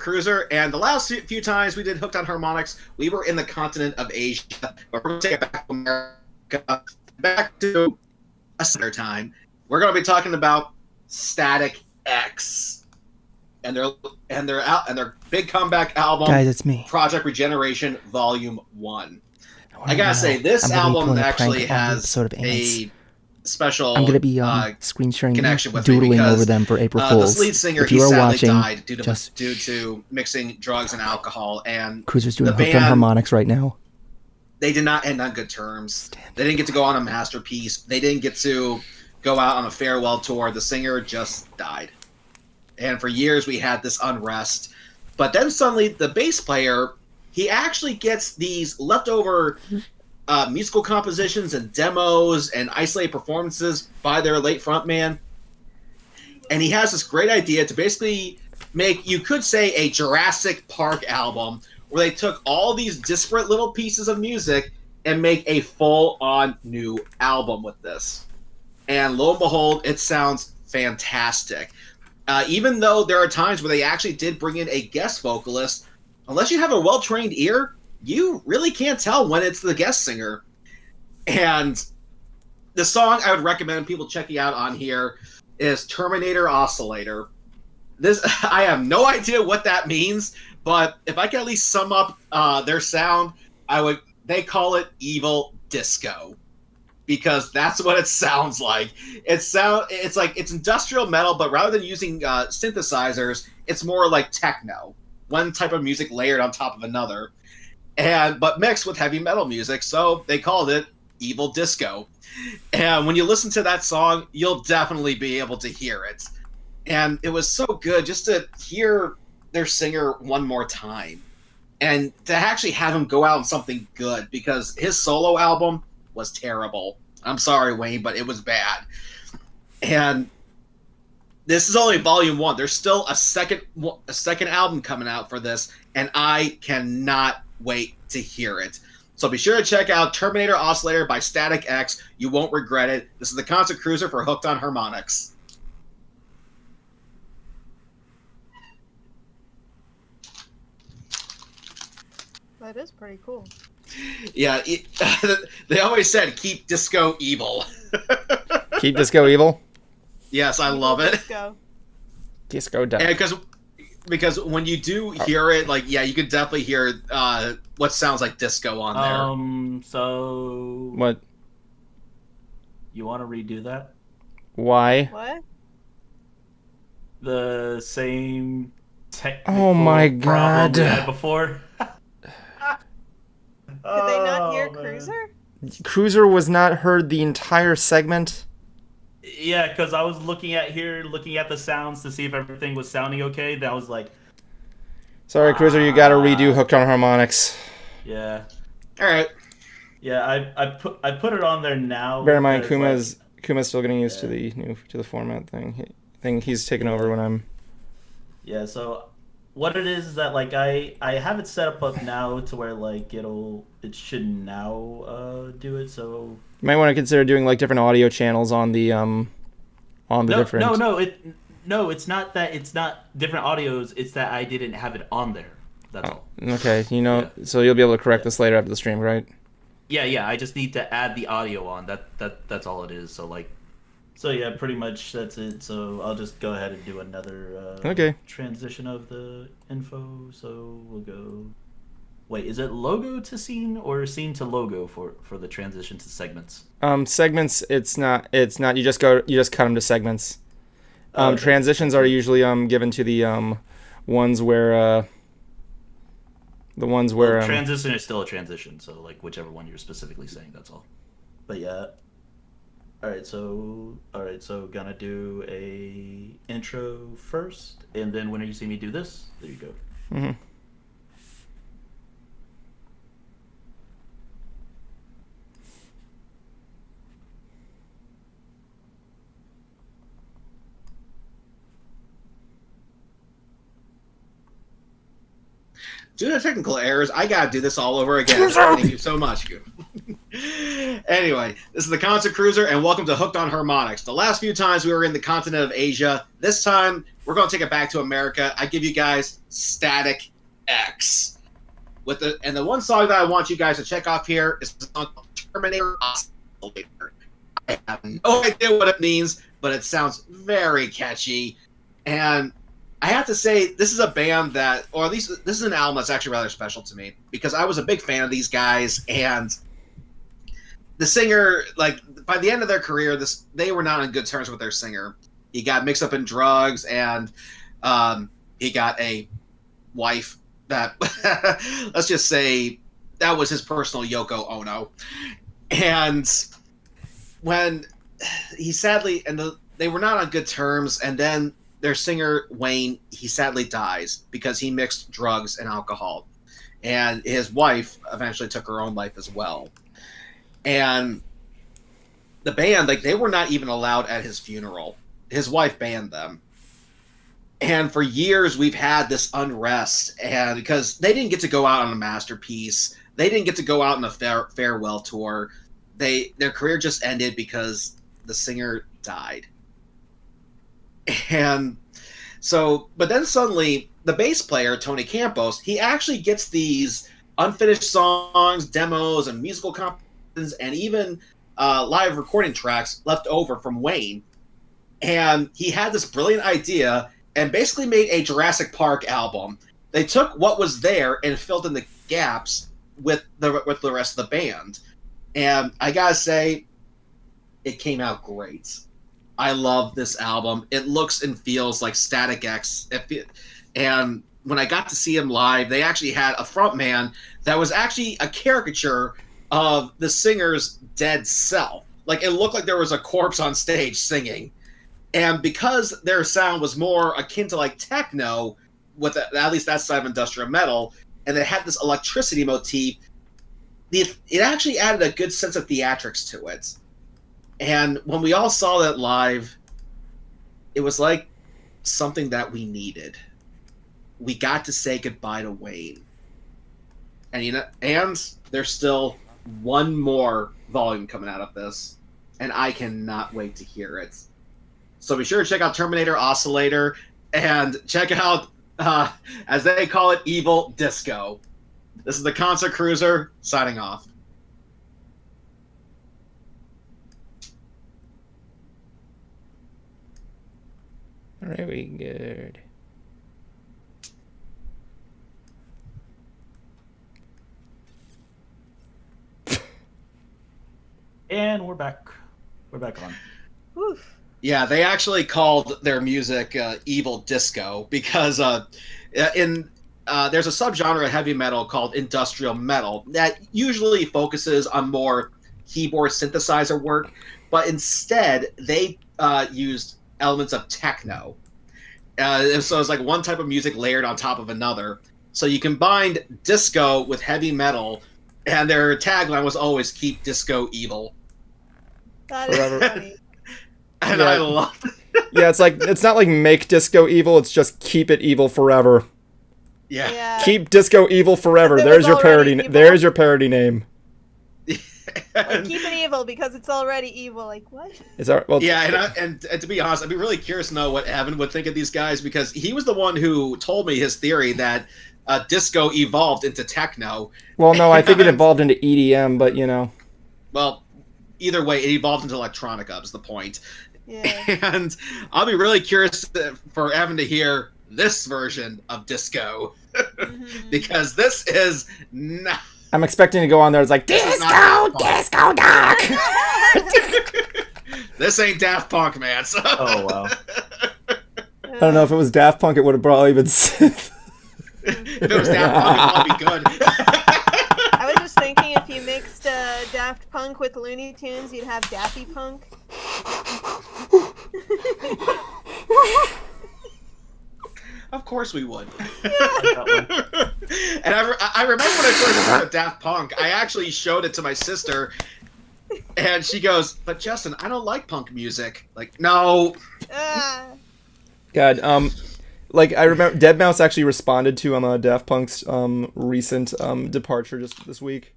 Cruiser, and the last few times we did Hooked on Harmonix, we were in the continent of Asia. But we're going to take it back to America, back to a center time. We're going to be talking about Static X and their big comeback album, guys. It's me, Project Regeneration Volume 1. I gotta say, this album actually has a special I'm gonna be screen sharing, connection with doodling me because over them for April Fools. The lead singer, if you he are sadly watching, died due to mixing drugs and alcohol, and Cruiser's doing Hooked on Harmonix right now. They did not end on good terms. They didn't get to go on a masterpiece. They didn't get to go out on a farewell tour. The singer just died. And for years we had this unrest. But then suddenly the bass player, he actually gets these leftover musical compositions and demos and isolated performances by their late frontman. And he has this great idea to basically make, you could say, a Jurassic Park album where they took all these disparate little pieces of music and make a full-on new album with this. And lo and behold, it sounds fantastic. Even though there are times where they actually did bring in a guest vocalist, unless you have a well-trained ear, you really can't tell when it's the guest singer. And the song I would recommend people checking out on here is Terminator Oscillator. This, I have no idea what that means, but if I can at least sum up their sound, they call it evil disco. Because that's what it sounds like. It's like it's industrial metal, but rather than using synthesizers, it's more like techno. One type of music layered on top of another, but mixed with heavy metal music. So they called it evil disco. And when you listen to that song, you'll definitely be able to hear it. And it was so good just to hear their singer one more time, and to actually have him go out on something good, because his solo album was terrible. I'm sorry, Wayne, but it was bad. And this is only volume 1. There's still a second album coming out for this, and I cannot wait to hear it. So be sure to check out Terminator Oscillator by Static X. You won't regret it. This is the Concert Cruiser for Hooked on Harmonix. That is pretty cool. Yeah, they always said keep disco evil. Keep disco evil? Yes, I love it. Disco dumb. Because when you do hear it, like, yeah, you can definitely hear what sounds like disco on there. So... What? You want to redo that? Why? What? The same technical Oh my problem god. we had before? Did they not hear Cruiser? Cruiser was not heard the entire segment? Yeah, because I was looking at the sounds to see if everything was sounding okay. That was like... Sorry, Cruiser, you gotta redo Hooked on Harmonix. Yeah. Alright. Yeah, I put it on there now. Bear in mind, Kuma's still getting used to the format thing. He's taken over when I'm... Yeah, so what it is that, like, I have it set up now to where, like, it should now do it, so... You might want to consider doing, like, different audio channels on the different... No, it's not that it's not different audios, it's that I didn't have it on there. That's all. Okay, so you'll be able to correct this later after the stream, right? Yeah, I just need to add the audio on. That's all it is, so yeah, pretty much that's it. So I'll just go ahead and do another transition of the info. So we'll go. Wait, is it logo to scene or scene to logo for the transition to segments? Segments. It's not. You just cut them to segments. Okay. Transitions are usually given to the ones where transition is still a transition. So like whichever one you're specifically saying, that's all. But yeah. All right, so gonna do a intro first, and then whenever you see me do this, there you go. Mm-hmm. Due to technical errors, I gotta do this all over again. Thank you so much. Anyway, this is the Concert Cruiser, and welcome to Hooked on Harmonix. The last few times we were in the continent of Asia. This time, we're going to take it back to America. I give you guys Static X. And the one song that I want you guys to check off here is the song Terminator Oscillator. I have no idea what it means, but it sounds very catchy. And I have to say, this is a band that, or at least this is an album that's actually rather special to me, because I was a big fan of these guys, and the singer, like, by the end of their career, they were not on good terms with their singer. He got mixed up in drugs, and he got a wife that, let's just say, that was his personal Yoko Ono. And when he sadly, they were not on good terms, and then their singer, Wayne, he sadly dies because he mixed drugs and alcohol. And his wife eventually took her own life as well. And the band, like, they were not even allowed at his funeral. His wife banned them. And for years, we've had this unrest, and because they didn't get to go out on a masterpiece, they didn't get to go out on a farewell tour. Their career just ended because the singer died. And so, but then suddenly, the bass player, Tony Campos, he actually gets these unfinished songs, demos, and musical compositions, and even live recording tracks left over from Wayne. And he had this brilliant idea and basically made a Jurassic Park album. They took what was there and filled in the gaps with the rest of the band. And I gotta say, it came out great. I love this album. It looks and feels like Static X. And when I got to see him live, they actually had a frontman that was actually a caricature of the singer's dead self. Like, it looked like there was a corpse on stage singing. And because their sound was more akin to like techno, with at least that side of industrial metal, and it had this electricity motif, it actually added a good sense of theatrics to it. And when we all saw that live, it was like something that we needed. We got to say goodbye to Wayne. And there's still one more volume coming out of this, and I cannot wait to hear it. So be sure to check out Terminator Oscillator, and check out, as they call it, Evil Disco. This is the Concert Cruiser, signing off. Very good. And we're back. We're back on. Oof. Yeah, they actually called their music Evil Disco because there's a subgenre of heavy metal called industrial metal that usually focuses on more keyboard synthesizer work, but instead they used elements of techno. So it's like one type of music layered on top of another. So you combined disco with heavy metal, and their tagline was always "Keep Disco Evil." That is funny. And yeah. I love it. Yeah, it's not like make disco evil, it's just keep it evil forever. Yeah. Keep disco evil forever. There's your parody name. Like, keep it evil because it's already evil. Like, what? And to be honest, I'd be really curious to know what Evan would think of these guys, because he was the one who told me his theory that disco evolved into techno. Well, no, I think it evolved into EDM, but Well, either way, it evolved into electronica, is the point. Yeah. And I'll be really curious for Evan to hear this version of disco, because this is not... I'm expecting to go on there. It's like disco dog. This ain't Daft Punk, man. So. Oh wow. I don't know if it was Daft Punk. It would have probably been synth. If it was Daft Punk, it'd probably be good. I was just thinking if you mixed Daft Punk with Looney Tunes, you'd have Daffy Punk. Of course we would. Yeah. And I remember when I first heard of Daft Punk, I actually showed it to my sister, and she goes, "But Justin, I don't like punk music." Like, no. God, like I remember, Deadmau5 actually responded to Daft Punk's recent departure just this week,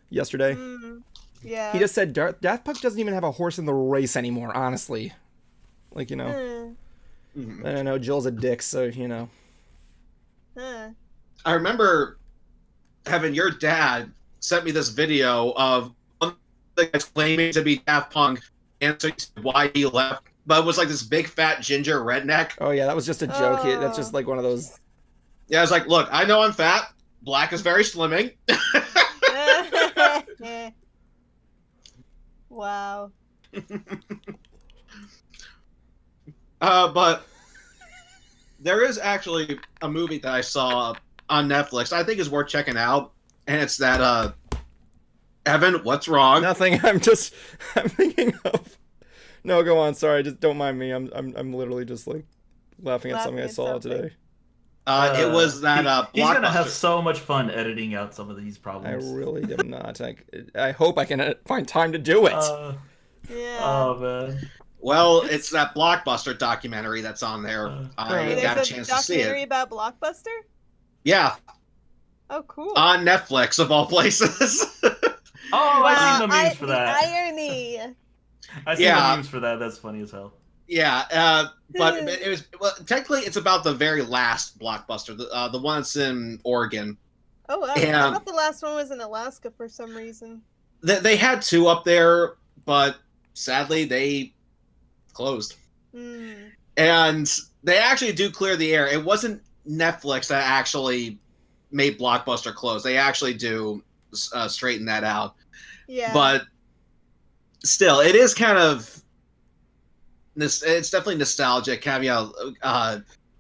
yesterday. Yeah. He just said Daft Punk doesn't even have a horse in the race anymore. Honestly, like Mhm. I don't know. Joel's a dick, so you know. Huh. I remember having your dad sent me this video of one of the guys claiming to be Daft Punk, answering why he left, but it was like this big fat ginger redneck. Oh yeah, that was just a joke. Oh. That's just like one of those. Yeah, I was like, look, I know I'm fat. Black is very slimming. Wow. But there is actually a movie that I saw on Netflix I think is worth checking out, and it's that Evan, what's wrong? Nothing. I'm thinking of. No, go on. Sorry, just don't mind me. I'm literally just like laughing at something I saw today. It was that he's gonna have Blockbuster. so much fun editing out some of these problems. I really am not. I hope I can find time to do it. Yeah. Oh man. Well, it's that Blockbuster documentary that's on there. I There's got a chance to see documentary it. about Blockbuster? Yeah, Oh, cool. on Netflix of all places. Oh, I seen the memes for the that. irony. I seen Yeah. the memes for that. That's funny as hell. Yeah, but it was technically it's about the very last Blockbuster, the one that's in Oregon. Oh, wow. And- I thought the last one was in Alaska for some reason. They had two up there, but sadly they closed. Hmm. And they actually do clear the air. It wasn't Netflix that actually made Blockbuster close. They actually do straighten that out. Yeah. But still, it is kind of it's definitely nostalgic.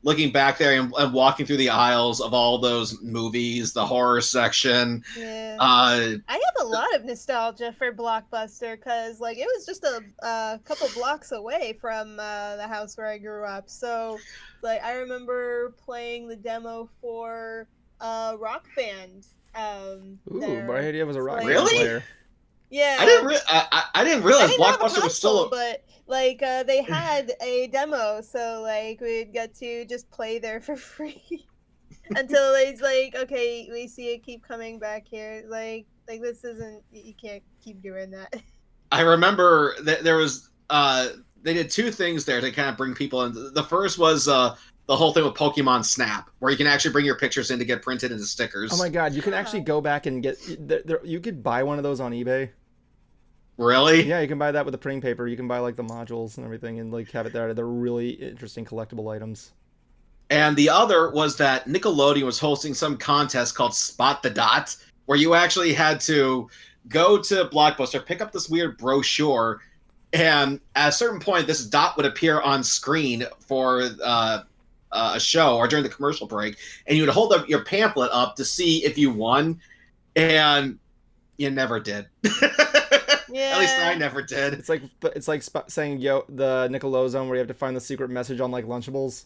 Looking back there and walking through the aisles of all those movies, the horror section. Yeah. I I have a lot of nostalgia for Blockbuster because, like, it was just a couple blocks away from the house where I grew up. So, like, I remember playing the demo for Rock Band. Ooh, there. my idea was a rock band Really? player. Yeah. I didn't realize I didn't have a Blockbuster was still. console, but like they had a demo, so like we'd get to just play there for free until it's like, okay, we see it keep coming back here. Like this isn't, you can't keep doing that. I remember that there was they did two things there to kind of bring people in. The first was the whole thing with Pokemon Snap, where you can actually bring your pictures in to get printed into stickers. Oh my god, you can actually go back and get. You could buy one of those on eBay. Really? Yeah, you can buy that with the printing paper. You can buy like the modules and everything, and like have it there. They're really interesting collectible items. And the other was that Nickelodeon was hosting some contest called Spot the Dot, where you actually had to go to Blockbuster, pick up this weird brochure, and at a certain point, this dot would appear on screen for a show or during the commercial break, and you would hold up your pamphlet up to see if you won, and you never did. Yeah. At least I never did. It's like saying the Nickelodeon where you have to find the secret message on like Lunchables.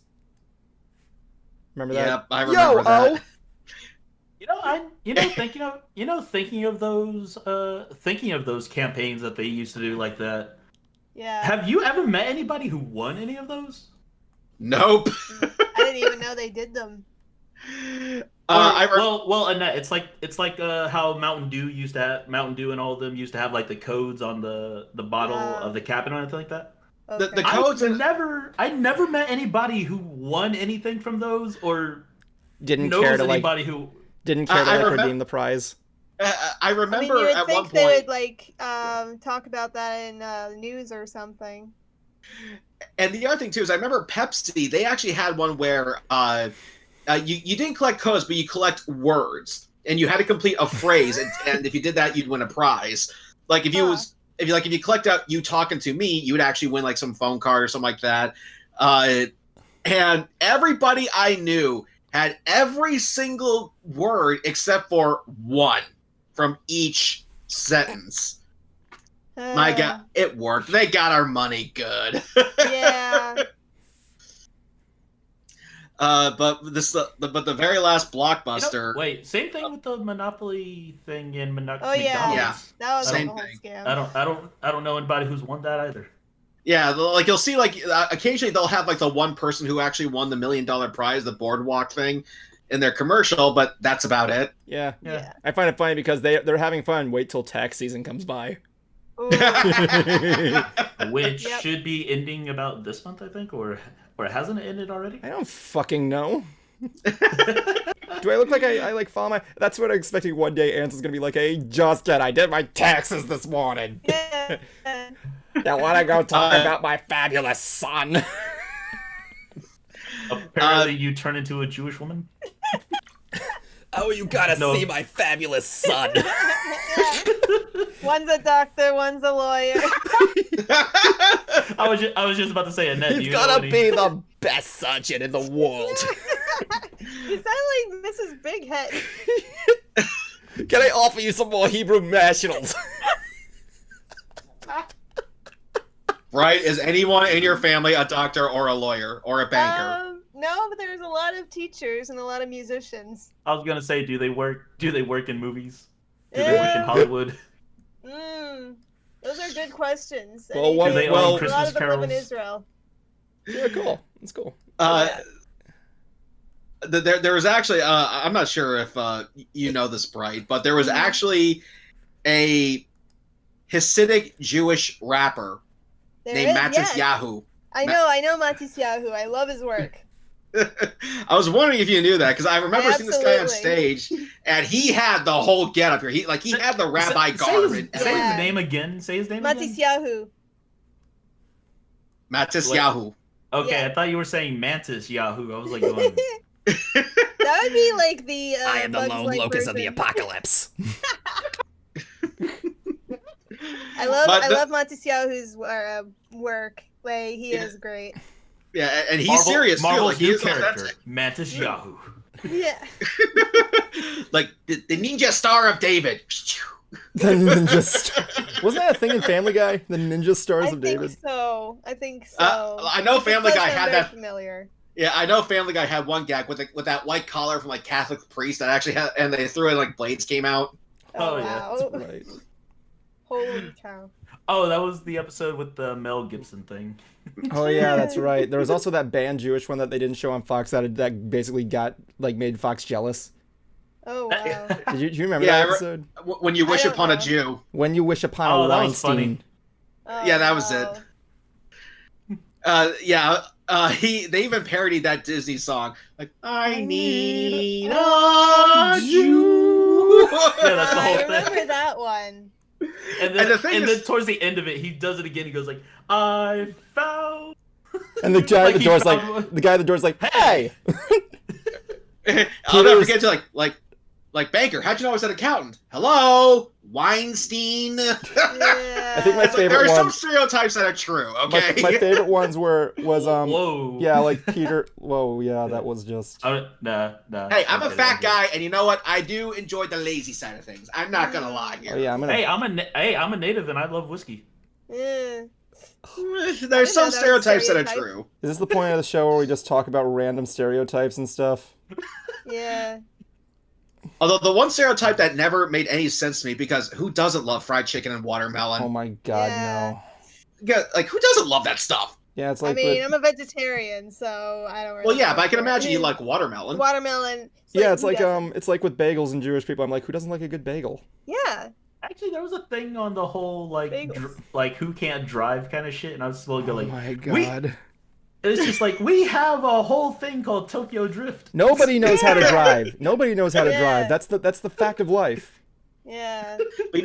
Remember that? Yep, I remember that. Thinking of those campaigns that they used to do like that. Yeah. Have you ever met anybody who won any of those? Nope. I didn't even know they did them. Annette, it's like how Mountain Dew and all of them used to have like the codes on the bottle of the cabinet or anything like that. Okay. The codes I never met anybody who won anything from those or Didn't knows care to like anybody who redeem the prize. I remember I mean, you would at think one point. they would like talk about that in the news or something. And the other thing too is I remember Pepsi. They actually had one where you didn't collect codes, but you collect words, and you had to complete a phrase, and if you did that, you'd win a prize. Like if you collect out you talking to me, you would actually win like some phone card or something like that. And everybody I knew had every single word except for one from each sentence. My God, it worked. They got our money good. Yeah. But the very last Blockbuster. Wait, same thing with the Monopoly thing in McDonald's. Oh yeah. Yeah. That was Same a whole thing. scam. I don't know anybody who's won that either. Yeah, like you'll see, like occasionally they'll have like the one person who actually won the $1 million prize, the boardwalk thing, in their commercial, but that's about it. Yeah. Yeah. I find it funny because they're having fun. Wait till tax season comes by. which Yep. should be ending about this month, I think, or hasn't it ended already? I don't fucking know. Do I look like I like follow my? That's what I'm expecting one day. Answer's gonna be like, "Hey, Justin, I did my taxes this morning. Yeah. You wanna go talk about my fabulous son?" Apparently, you turn into a Jewish woman. Oh, you gotta No. see my fabulous son. One's a doctor, one's a lawyer. I was just about to say, Annette. He's you know gonna any- be the best surgeon in the world. You sound like Mrs. Big Head. Can I offer you some more Hebrew nationals? Right? Is anyone in your family a doctor or a lawyer or a banker? No, but there's a lot of teachers and a lot of musicians. I was gonna say, do they work in movies? Do they work in Hollywood? Those are good questions. Well, And one- Do they well- own a lot Christmas of them live in carols? Israel. Yeah, cool. That's cool. There was actually I'm not sure if you know this, Bright, but there was actually a Hasidic Jewish rapper There named is, Matis yes. Yahu. I know Matisyahu. I love his work. I was wondering if you knew that because I remember seeing this guy on Absolutely. stage and he had the whole getup here. He had the rabbi garb. Say and his Yeah. name again. Say his name again. Matisyahu. Matis Wait. Yahu. Okay, Yeah. I thought you were saying Mantis Yahoo. I was like, going, That would be like the Bugs Life version. apocalypse. I love But the- love Matisyahu's work. Like he is great. Yeah, and he's serious too. Marvel's Like he new is character, authentic. Mantis Yahoo. Yeah. Like the ninja star of David. The ninja star. Wasn't that a thing in Family Guy? The ninja stars I of think David. so. I think so. I know Family Guy Because I'm had very that. familiar. Yeah, I know Family Guy had one gag with that white collar from like Catholic priest that actually had, and they threw in like blades came out. Oh, yeah, wow. Right. Holy cow. Oh, that was the episode with the Mel Gibson thing. Oh yeah, that's right. There was also that banned Jewish one that they didn't show on Fox that basically made Fox jealous. Oh wow. Do you remember Yeah, that episode? When you wish don't upon a know. Jew. When you wish upon Oh, a that was Weinstein. funny. Oh, Yeah, that was it. wow. They even parodied that Disney song. Like, I need a a Jew. Yeah, that's the whole I thing. remember that one. And then, And the thing and is- then towards the end of it, he does it again. He goes like, "I found." And the guy at the he door's found- like, "Hey!" I'll never Peter's- forget to like Banker. How'd you know I was an accountant? Hello, Weinstein. Yeah. I think my It's like, there favorite are some one. stereotypes that are true. Okay. My favorite ones was Whoa. yeah, like Peter. Whoa, yeah, that was just. Nah. Hey, I'm a Okay, fat okay. guy, and you know what? I do enjoy the lazy side of things. I'm not gonna lie here. Oh yeah, I'm gonna. Hey, I'm a native and I love whiskey. Yeah. There's some that was stereotypes that are stereotype. true. Is this the point of the show where we just talk about random stereotypes and stuff? Yeah. Although the one stereotype that never made any sense to me, because who doesn't love fried chicken and watermelon? Oh my god, Yeah. no. Yeah, like who doesn't love that stuff? Yeah, it's I like. mean, I'm a vegetarian, so I don't really Well, yeah, go but I can for it. imagine you like watermelon. watermelon. yeah, it's who like doesn't? it's like with bagels and Jewish people. I'm like, who doesn't like a good bagel? Yeah. Actually, there was a thing on the whole like Bagels. who can't drive kind of shit, and I was still Oh go like, my we- god. it's just like we have a whole thing called Tokyo Drift. Nobody knows how to drive. Nobody knows how to Yeah. drive. That's the fact of life. Yeah. But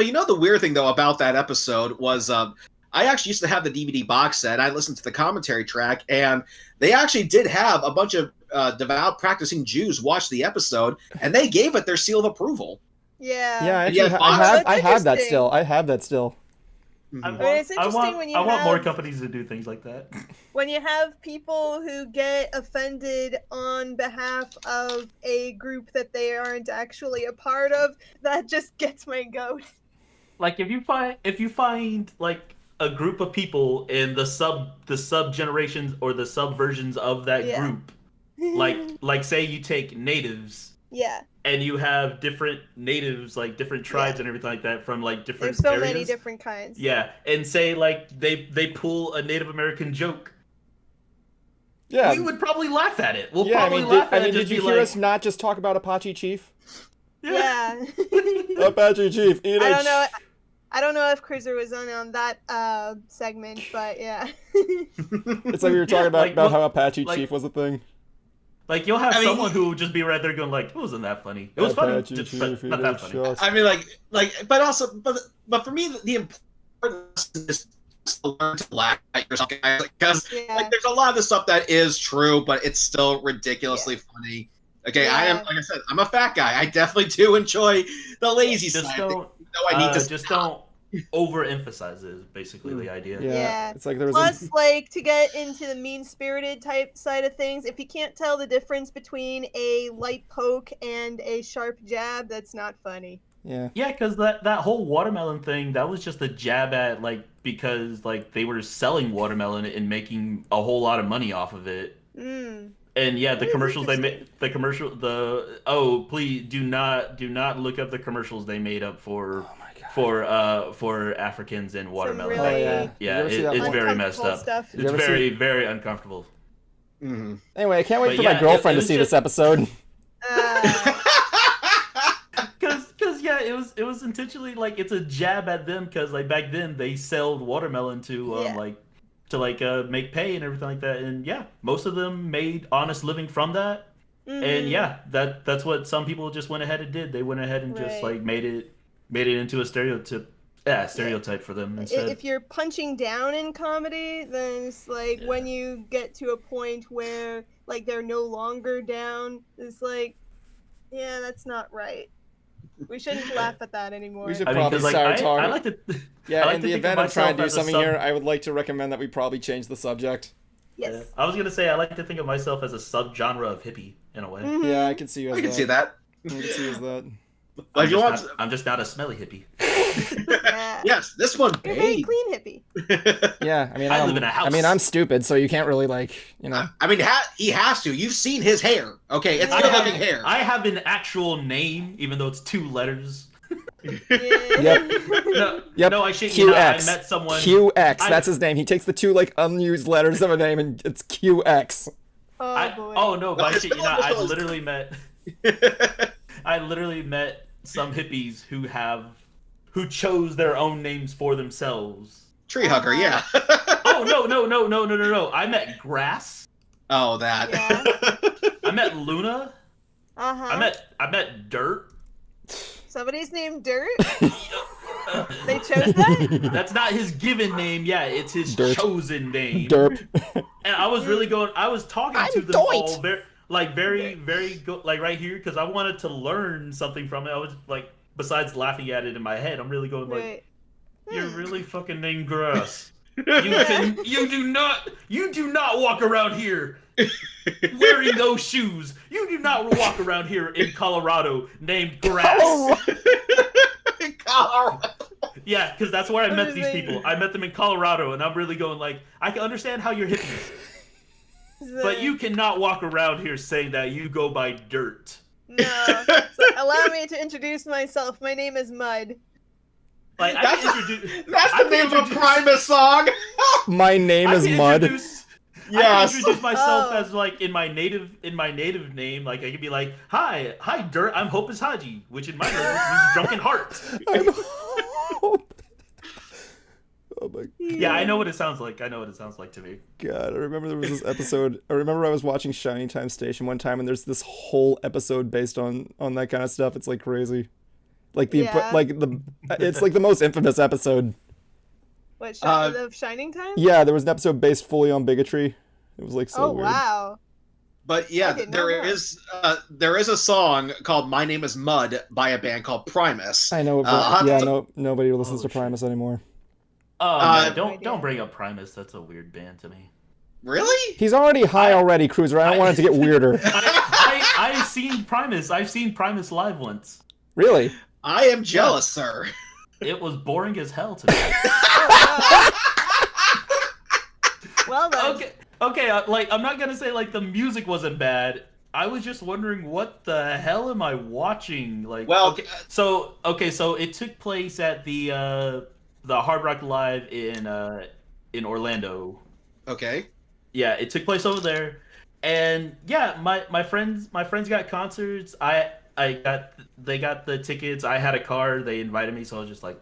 you know the weird thing though about that episode was I actually used to have the DVD box set. I listened to the commentary track, and they actually did have a bunch of devout practicing Jews watch the episode, and they gave it their seal of approval. Yeah. Yeah, And yeah, actually, Fox- That's I have that interesting. still. I have that still. Mhm. I mean, it's interesting want, when you I want more have- companies to do things like that. When you have people who get offended on behalf of a group that they aren't actually a part of, that just gets my goat. Like if you find like a group of people in the sub generations or the subversions of that Yeah. group, like say you take natives yeah, and you have different natives, like different tribes and everything like that from like different there's so areas. many different kinds. Yeah, and say like they pull a Native American joke, Yeah. we would probably laugh at it. We'll Yeah, I probably mean, laugh at it. did Just you be hear like, us not just talk about Apache Chief? Yeah. Apache Chief, eat I don't know. I don't know if Cruiser was on that segment, but yeah. It's like we were talking about how Apache Chief was a thing. Like, you'll have someone who will just be right there going like, it wasn't that funny. It was funny, just, but not that funny. I mean, but for me, the importance is to learn to laugh at yourself, because there's a lot of the stuff that is true, but it's still ridiculously funny. Okay, I am, like I said, I'm a fat guy. I definitely do enjoy the lazy side. Don't overemphasize it, is basically the idea. Yeah. It's like there's plus, like, to get into the mean-spirited type side of things, if you can't tell the difference between a light poke and a sharp jab, that's not funny. Yeah, because that whole watermelon thing, that was just a jab at, like, because, like, they were selling watermelon and making a whole lot of money off of it. And yeah, the commercials they made, please do not look up the commercials they made up for Africans and watermelon. Really it's very messed up. Stuff. It's very very uncomfortable. Mm-hmm. Anyway, I can't wait for my girlfriend to see this episode. It was intentionally, like, it's a jab at them, because, like, back then they sold watermelon to make pay and everything like that, and most of them made honest living from that. And that's what some people just went ahead and did. They went ahead and just like made it into a stereotype for them instead. If you're punching down in comedy, then it's like when you get to a point where, like, they're no longer down, it's like, that's not right. We shouldn't laugh at that anymore. We should probably start talking. I like to. In the event of trying to do something here, I would like to recommend that we probably change the subject. Yes. Yeah. I was gonna say I like to think of myself as a subgenre of hippie in a way. Mm-hmm. Yeah, I can see you as I can see that. I can see you as that. I'm just not a smelly hippie. Yes, this one. You're a very clean hippie. Yeah, I mean, I live in a house. I mean, I'm stupid, so you can't really, like, you know. I mean, he has to. You've seen his hair. Okay, it's good-looking hair. I have an actual name, even though it's 2 letters. Yep. No, I shit QX. you not. I met someone. QX. That's his name. He takes the 2 like unused letters of a name, and it's QX. Oh no, but I shit you not. I literally met some hippies who chose their own names for themselves. Tree hugger, yeah. Oh no! I met Grass. Oh, that. Yeah. I met Luna. Uh-huh. I met Dirt. Somebody's named Dirt? They chose that? That's not his given name. Yeah, it's his chosen name. Derp. And I was really I was talking to them all very like right here, because I wanted to learn something from it. I was like, besides laughing at it in my head, I'm really going like, you're really fucking named Grass. You do not walk around here wearing those shoes. You do not walk around here in Colorado named Grass. In Colorado. Yeah, because that's where I met these people. I met them in Colorado, and I'm really going like, I can understand how you're hippies, but you cannot walk around here saying that you go by Dirt. No. So allow me to introduce myself. My name is Mud. Like, that's the name of a Primus song. My name is Mud. Yes. I can introduce myself as, like, in my native name. Like, I could be like, hi Dirt, I'm Hopus Haji, which in my language means drunken heart. I'm Hope. Oh my God. Yeah, I know what it sounds like. I know what it sounds like to me. God, I remember there was this episode. I remember I was watching Shining Time Station one time, and there's this whole episode based on that kind of stuff. It's like crazy. Like it's like the most infamous episode. What, of Shining Time? Yeah, there was an episode based fully on bigotry. It was like so weird. Oh wow. But yeah, there is a song called "My Name Is Mud" by a band called Primus. I know, but nobody listens to Primus anymore. Don't bring up Primus. That's a weird band to me. Really? He's already high already, Cruiser. I don't want it to get weirder. I've seen Primus. I've seen Primus live once. Really? I am jealous, sir. It was boring as hell to me. Well then. Okay. Like, I'm not gonna say like the music wasn't bad. I was just wondering, what the hell am I watching? Like, well, so it took place at the Hard Rock Live in Orlando. Okay. Yeah, it took place over there, and yeah, my friends got concerts. They got the tickets. I had a car. They invited me, so I was just like,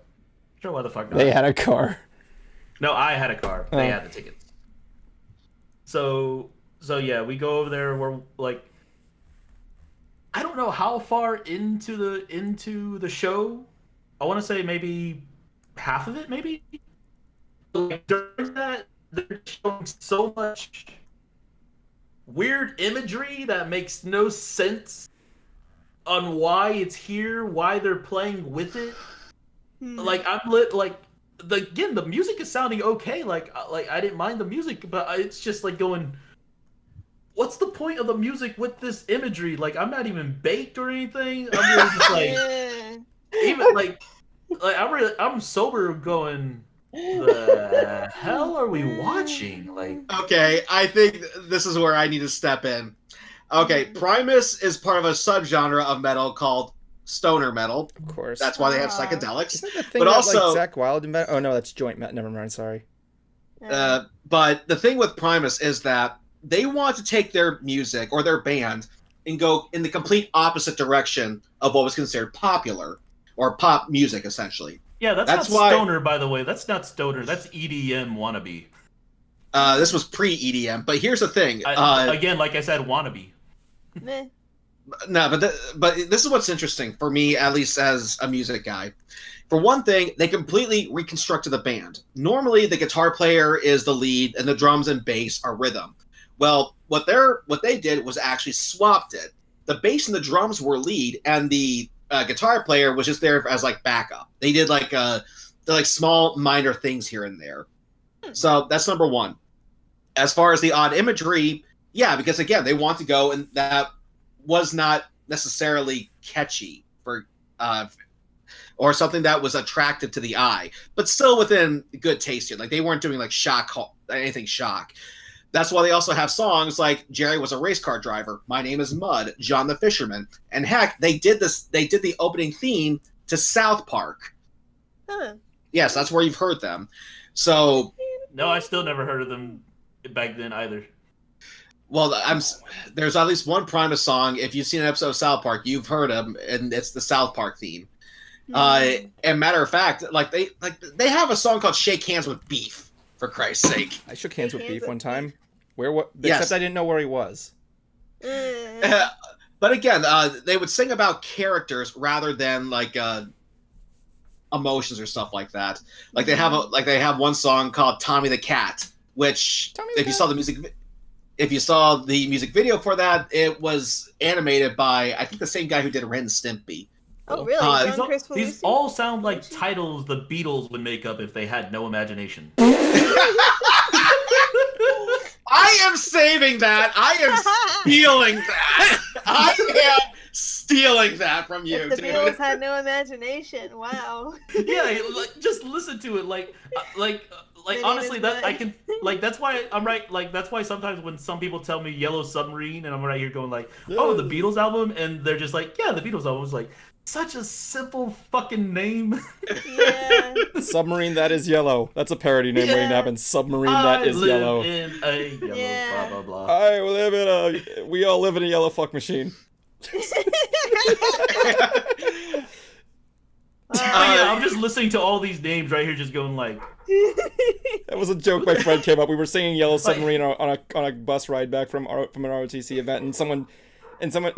Sure, why the fuck not? They had a car. No, I had a car. They had the tickets. So yeah, we go over there. We're like, I don't know how far into the show. I want to say maybe half of it, maybe. Like, during that, they're showing so much weird imagery that makes no sense on why it's here, why they're playing with it. Like again, the music is sounding okay. Like I didn't mind the music, but it's just like going, what's the point of the music with this imagery? Like, I'm not even baked or anything. I'm really just like, even like I'm sober going, the hell are we watching? Like, okay, I think this is where I need to step in. Okay, Primus is part of a subgenre of metal called stoner metal. Of course. That's why they have psychedelics. Isn't that the thing but that, also, like, Zakk Wylde invented? Oh no, that's joint metal. Never mind. Sorry. But the thing with Primus is that they want to take their music or their band and go in the complete opposite direction of what was considered popular or pop music, essentially. Yeah, that's not why, stoner, by the way. That's not stoner. That's EDM wannabe. This was pre-EDM, but here's the thing. Again, like I said, wannabe. No, but this is what's interesting for me, at least as a music guy. For one thing, they completely reconstructed the band. Normally, the guitar player is the lead, and the drums and bass are rhythm. Well, what they did was actually swapped it. The bass and the drums were lead, and the guitar player was just there as like backup. They did like small minor things here and there. So that's number one. As far as the odd imagery, yeah, because again, they want to go, and that was not necessarily catchy for or something that was attractive to the eye, but still within good taste here. Like, they weren't doing like anything shock. That's why they also have songs like Jerry Was a Race Car Driver, My Name is Mud, John the Fisherman. And heck, they did the opening theme to South Park. Huh. Yes, that's where you've heard them. So no, I still never heard of them back then either. Well, there's at least one Primus song. If you've seen an episode of South Park, you've heard them, and it's the South Park theme. And matter of fact, they have a song called "Shake Hands with Beef." For Christ's sake, I shook hands with Beef one time. Except I didn't know where he was. But again, they would sing about characters rather than like emotions or stuff like that. Like they have one song called "Tommy the Cat," which if you saw the music video for that, it was animated by, I think, the same guy who did Ren and Stimpy. Oh, really? These all sound like titles the Beatles would make up if they had no imagination. I am saving that. I am stealing that. I am stealing that from you. If the Beatles had no imagination, wow. Yeah, just listen to it. Like honestly, that I can that's why I'm right. Like, that's why sometimes when some people tell me Yellow Submarine, and I'm right here going like, oh, the Beatles album, and they're just like, yeah, the Beatles album was like such a simple fucking name. Yeah. Submarine That Is Yellow. That's a parody name waiting to happen. Submarine That Is Yellow. In a yellow, blah blah blah. We all live in a yellow fuck machine. Yeah, I'm just listening to all these names right here, just going like. That was a joke my friend came up. We were singing Yellow Submarine on a bus ride back from an ROTC event, and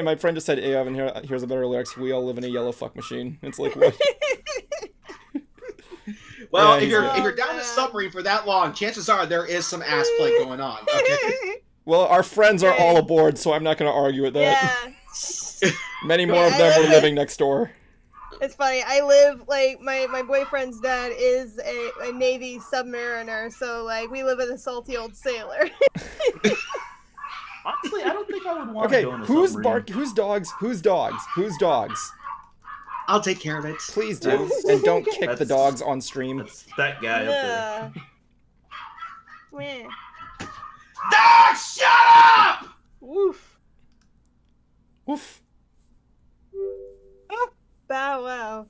my friend just said, "Hey, Evan, here's a better lyrics. We all live in a yellow fuck machine." It's like, what? Well, yeah, if you're down the submarine for that long, chances are there is some ass play going on. Okay. Well, our friends are all aboard, so I'm not going to argue with that. Yeah. Many more of them were living next door. It's funny. I live, like, my boyfriend's dad is a Navy submariner, so, like, we live with a salty old sailor. Honestly, I don't think I would want to go in a submarine. Whose dogs? I'll take care of it. Please do. And don't kick the dogs on stream. That's that guy up there. Dog, shut up! Woof. Woof. Bow wow.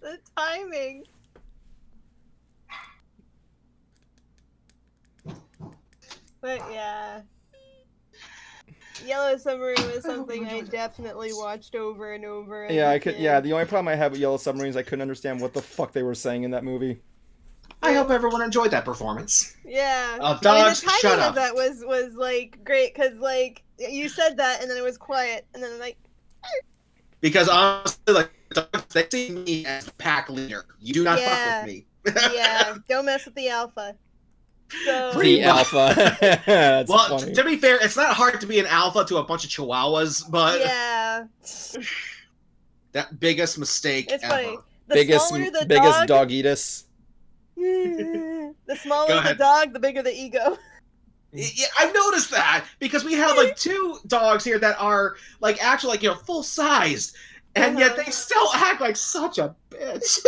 The timing. But yeah. Yellow Submarine was something I definitely watched over and over. Yeah, I could. Yeah, the only problem I have with Yellow Submarine is I couldn't understand what the fuck they were saying in that movie. I hope everyone enjoyed that performance. Yeah. Dogs, the timing shut of up. that was like great because like you said that and then it was quiet and then like. Because honestly, like dogs, they see me as the pack leader. You do not fuck with me. Yeah, don't mess with the alpha. So, The alpha. That's well, funny. to be fair, it's not hard to be an alpha to a bunch of chihuahuas, but yeah, that biggest mistake it's ever. funny. The smaller the biggest dog, dogitis. the smaller the dog, the bigger the ego. Yeah, I've noticed that because we have like 2 dogs here that are like actually like full sized, and yet they still act like such a bitch,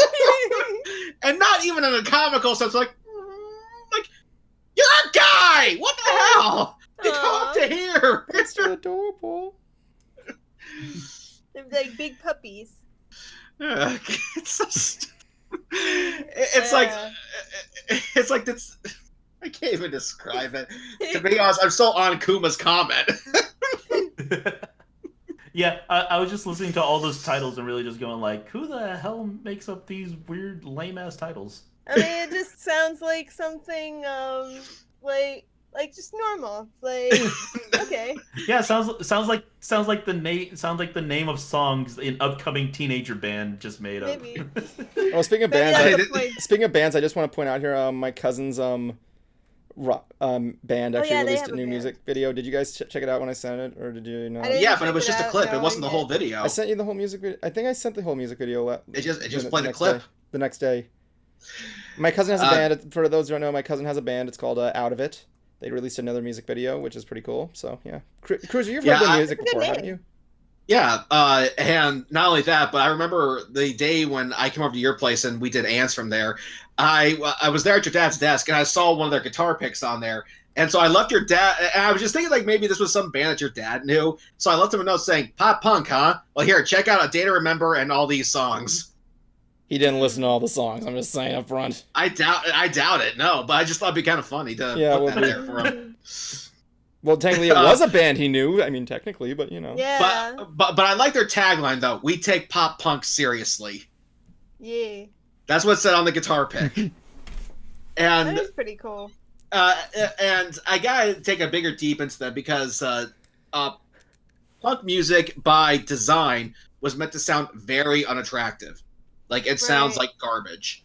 and not even in a comical sense. Like you're a guy. What the hell? You come up to here. That's so adorable. They're like big puppies. It's so it's like this. I can't even describe it. To be honest, I'm still on Kuma's comment. Yeah, I was just listening to all those titles and really just going like, who the hell makes up these weird lame-ass titles? I mean, it just sounds like something, like just normal. Like, okay. Yeah, sounds like the name of songs an upcoming teenager band just made up. Maybe. Oh, speaking of bands, I just want to point out here, my cousin's band actually released a new music video. Did you guys check it out when I sent it, or did you not? Yeah, but it was just a clip. It wasn't the whole video. I sent you the whole music video. I think I sent the whole music video. It just played a clip. The next day. My cousin has a band. For those who don't know, my cousin has a band. It's called Out of It. They released another music video, which is pretty cool. So yeah, Cruiser, you've heard the music before, haven't you? Yeah, and not only that, but I remember the day when I came over to your place and we did Ants from there. I was there at your dad's desk and I saw one of their guitar picks on there. And so I left your dad, and I was just thinking like maybe this was some band that your dad knew. So I left him a note saying, "Pop punk, huh? Well, here, check out A Day to Remember and all these songs." He didn't listen to all the songs. I'm just saying up front. I doubt it. No, but I just thought it'd be kind of funny to put that there for him. Well, technically, it was a band he knew. I mean, technically, but you know. Yeah. But I like their tagline though. We take pop punk seriously. Yeah. That's what's said on the guitar pick. And that is pretty cool. And I gotta take a bigger deep into that because punk music by design was meant to sound very unattractive. Like it sounds like garbage.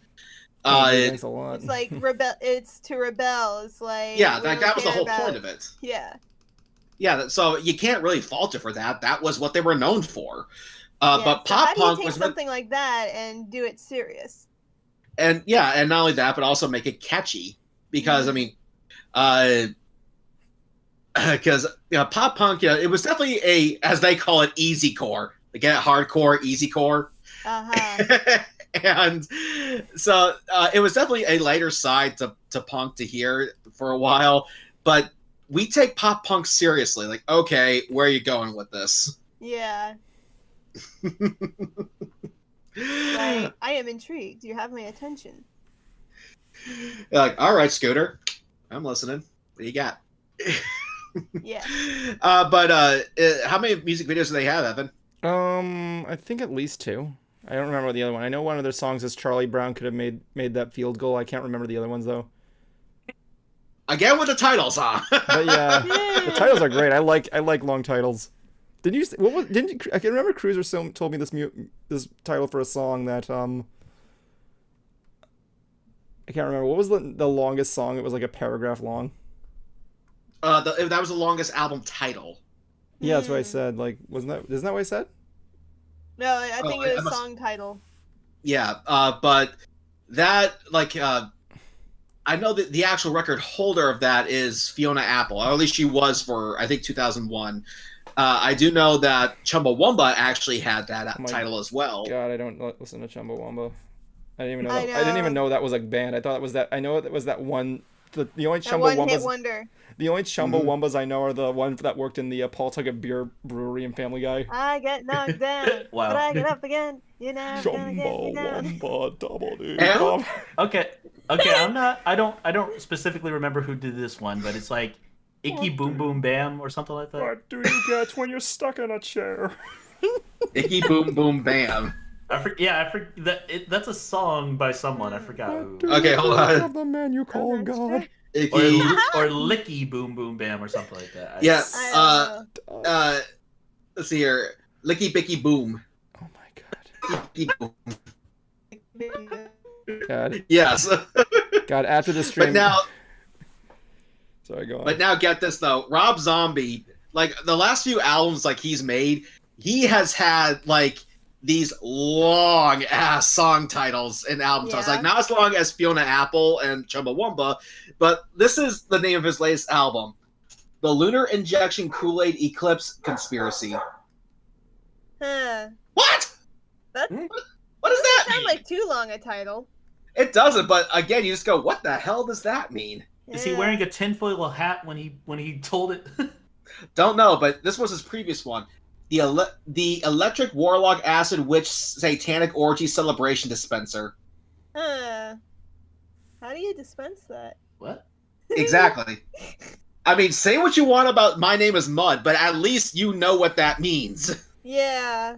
Thanks a lot. It's like it's to rebel. It's like that was the whole point of it. Yeah. So you can't really fault it for that. That was what they were known for. But pop punk was something like that and do it serious. And and not only that, but also make it catchy. Because I mean, because pop punk, it was definitely a, as they call it, easy core. They get hardcore, easy core. And so it was definitely a lighter side to punk to hear for a while. But we take pop punk seriously. Like, okay, where are you going with this? Yeah. Like, I am intrigued. You have my attention. You're like, all right, Scooter, I'm listening. What do you got? Yeah. But how many music videos do they have, Evan? I think at least 2. I don't remember the other one. I know one of their songs is Charlie Brown could have made that field goal. I can't remember the other ones though. Again with the titles, huh? But yeah, the titles are great. I like long titles. I can remember Cruiser told me this title for a song that I can't remember. What was the longest song? It was like a paragraph long. That was the longest album title. Yeah, that's what I said. Like, isn't that what I said? No, I think it was song title. Yeah, but that, like, I know that the actual record holder of that is Fiona Apple, or at least she was for, I think, 2001. I do know that Chumbawamba actually had that title as well. God, I don't listen to Chumbawamba. I didn't even know. I didn't even know that was a band. I thought it was that. I know it was that one. The only Chumbawambas. One hit wonder. The only Chumbawambas I know are the ones that worked in the Paul Tuckett Beer Brewery and Family Guy. I get knocked down, wow. But I get up again. You know. Chumbawamba double D. Okay. I don't specifically remember who did this one, but it's like Icky Boom Boom Bam or something like that. What do you get when you're stuck in a chair? Icky Boom Boom Bam. That's a song by someone. I forgot who. Okay, hold on. Of the man you call God. Icky. Or Licky Boom Boom Bam or something like that. Yes. Let's see here. Licky Bicky Boom. Oh my God. Icky Boom. God. Yes. God, after the stream. But now. Sorry, go on. But now get this though, Rob Zombie, like the last few albums like he's made, he has had like these long ass song titles and album titles, like not as long as Fiona Apple and Chumbawamba, but this is the name of his latest album, The Lunar Injection Kool-Aid Eclipse Conspiracy. Huh. What? That what does that sound mean? like too long a title. It doesn't, but again, you just go, what the hell does that mean? Is he wearing a tinfoil hat when he told it? Don't know, but this was his previous one. The Electric Warlock Acid Witch Satanic Orgy Celebration Dispenser. Huh. How do you dispense that? What? Exactly. I mean, say what you want about My Name is Mud, but at least you know what that means. Yeah.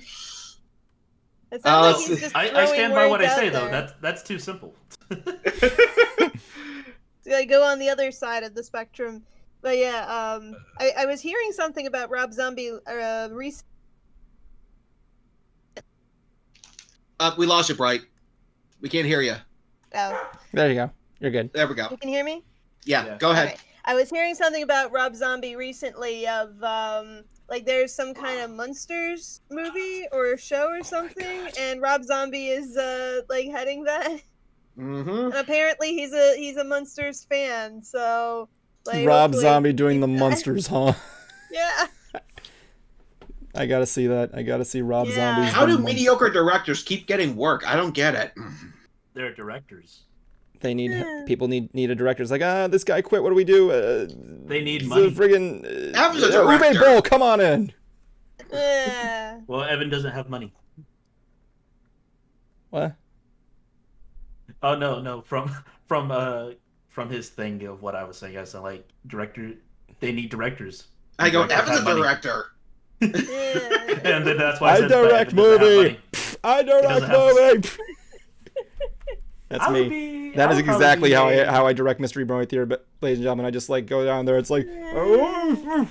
It sounds like he's just I stand by what I say, there. though. That's too simple. So I go on the other side of the spectrum. But yeah, I was hearing something about Rob Zombie recently. We lost you, Bright. We can't hear you. Oh. There you go. You're good. There we go. You can hear me? Yeah. Go ahead. Okay. I was hearing something about Rob Zombie recently of like there's some kind of Munsters movie or show or something, and Rob Zombie is like heading that. Mm-hmm. And apparently he's a Munsters fan, so like Rob Zombie doing the Munsters, huh? Yeah. I gotta see that. I gotta see Rob Zombie. How do mediocre directors keep getting work? I don't get it. They're directors. They need people need a director. It's like, this guy quit. What do we do? They need money. Friggin' Uwe Boll, come on in. Yeah. Well, Evan doesn't have money. What? Oh no! From his thing of what I was saying, I said like director. They need directors. I go, Evan's a director. And then that's why I direct movie. I direct movie. That's me. That is exactly how I direct Mystery Brony Theater, but ladies and gentlemen, I just like go down there. It's like, No.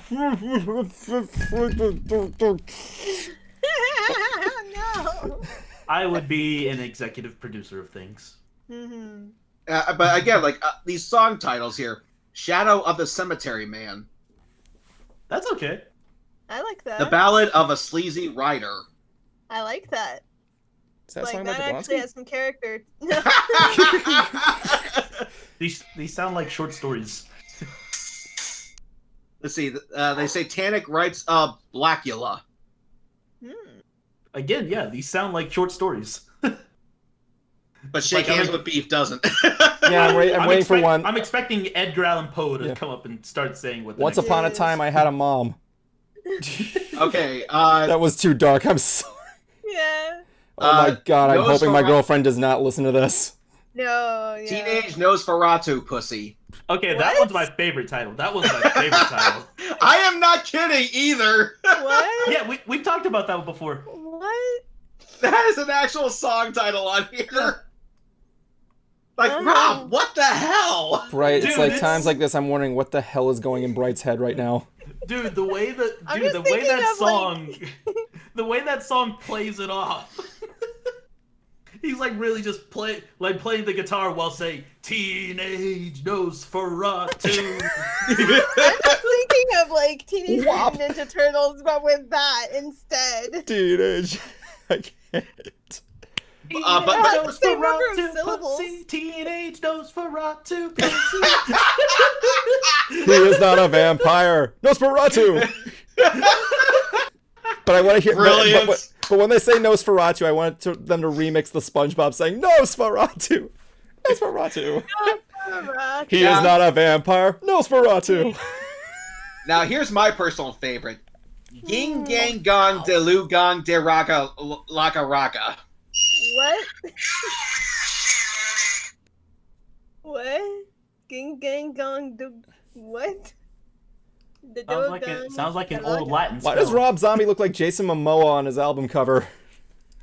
I would be an executive producer of things. Mm-hmm. But again, like these song titles here, "Shadow of the Cemetery Man." That's okay. I like that. The Ballad of a Sleazy Rider. I like that. is that Like song that about actually Jablonski? has some character. These sound like short stories. Let's see. They Satanic Rites of Blackula. Again, yeah, these sound like short stories. But Shake Hands with Beef doesn't. Yeah, I'm waiting for one. I'm expecting Edgar Allan Poe to come up and start saying what. Once upon a time, I had a mom. Okay. That was too dark. I'm sorry. Yeah. Oh my god, I'm hoping my girlfriend does not listen to this. No. Yeah. Teenage Nosferatu Pussy. Okay, What? that one's my favorite title. That was my favorite title. I am not kidding either. What? Yeah, we've talked about that before. What? That is an actual song title on here. Like, Rob, what the hell? Right, Dude, it's like times like this, I'm wondering what the hell is going in Bright's head right now. Dude, the way that I'm just the way thinking that of, song the way that song plays it off. He's like really just playing the guitar while saying Teenage Nosferatu. I'm just thinking of like Teenage Mutant Ninja Turtles, but with that instead. Teenage. I can't. But the same number of syllables. Teenage Nosferatu. He is not a vampire. Nosferatu. But I want to hear. But when they say Nosferatu, I want them to remix the SpongeBob saying Nosferatu. Nosferatu. He is not a vampire. Nosferatu. Now here's my personal favorite. Ging Gang Gong De Lu Gong De Raka Laka Raka. What? What? Ging Gang Gong. What? Sounds like an old Latin spell. Why does Rob Zombie look like Jason Momoa on his album cover?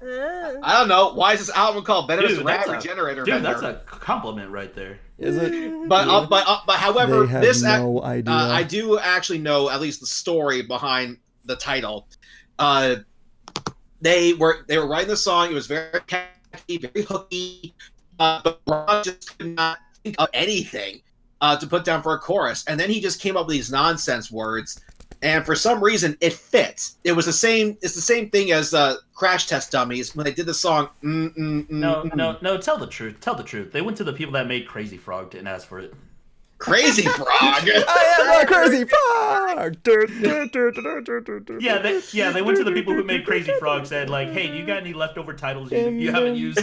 I don't know. Why is this album called Venomous Rat Regenerator? Dude, that's a compliment right there. Is it? But however, They have this no idea. I do actually know at least the story behind the title. They were writing the song. It was very catchy, very hooky. But Ron just could not think of anything to put down for a chorus, and then he just came up with these nonsense words. And for some reason, it fits. It was the same. It's the same thing as Crash Test Dummies when they did the song. No. Tell the truth. Tell the truth. They went to the people that made Crazy Frog and asked for it. Crazy Frog. I am a crazy frog. They went to the people who made Crazy Frog. Said like, hey, do you got any leftover titles you haven't used?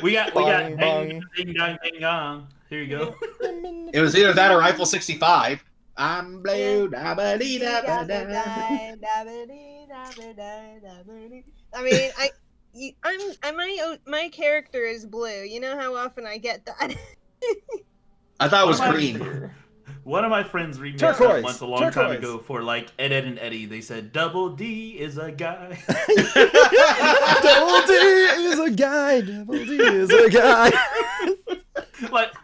we got Bong, ding dong ding dong. Here you go. It was either that or Eiffel 65. I'm blue. I mean, my character is blue. You know how often I get that. I thought it was green. One of my friends remixed that once a long time ago for like Ed, Ed and Eddie. They said Double D is a guy. Double D is a guy. Double D is a guy.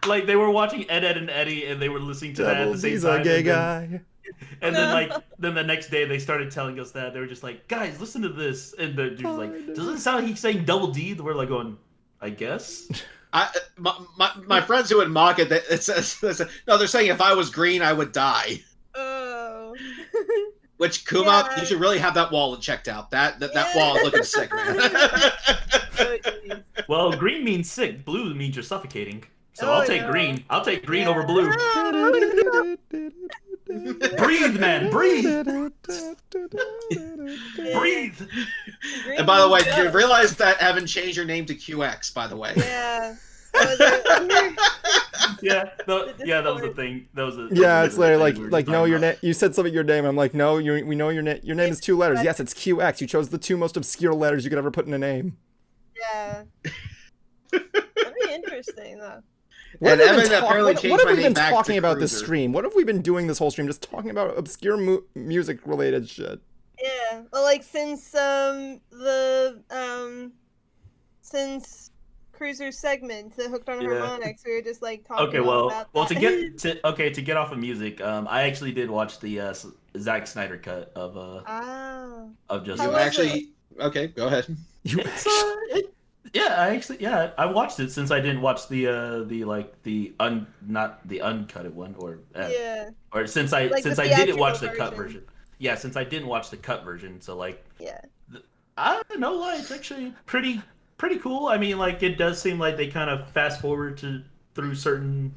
like they were watching Ed, Ed and Eddie, and they were listening to that at the same D's time. A gay guy. And then the next day they started telling us that. They were just like, guys, listen to this. And the dude's like, doesn't it sound like he's saying Double D? We're like going, I guess. My friends who would mock it, it says no, they're saying if I was green, I would die. Oh. Which Kuma, you should really have that wallet checked out. That wall is looking sick, man. Well, green means sick. Blue means you're suffocating. So I'll take green. I'll take green over blue. Breathe, man, breathe. Breathe. And by the way, did you realize that Evan changed your name to QX? By the way. Yeah. That was the thing. It's like no, your name. You said something your name. I'm like, no, we know your name. Your name is 2 letters. Yes, it's QX. You chose the 2 most obscure letters you could ever put in a name. Yeah. That'd be interesting though. What have we been talking about this stream? What have we been doing this whole stream? Just talking about obscure music related shit. Yeah. Well, like since Cruiser's segment, the Hooked on Harmonics, we were just like talking about that. To get off of music, I actually did watch the Zack Snyder cut of Justice League. Actually, okay, go ahead. I watched it since I didn't watch the uncut one or since I didn't watch the cut version. Yeah, since I didn't watch the cut version, so like I don't know, it's actually pretty cool. I mean, like it does seem like they kind of fast forward through certain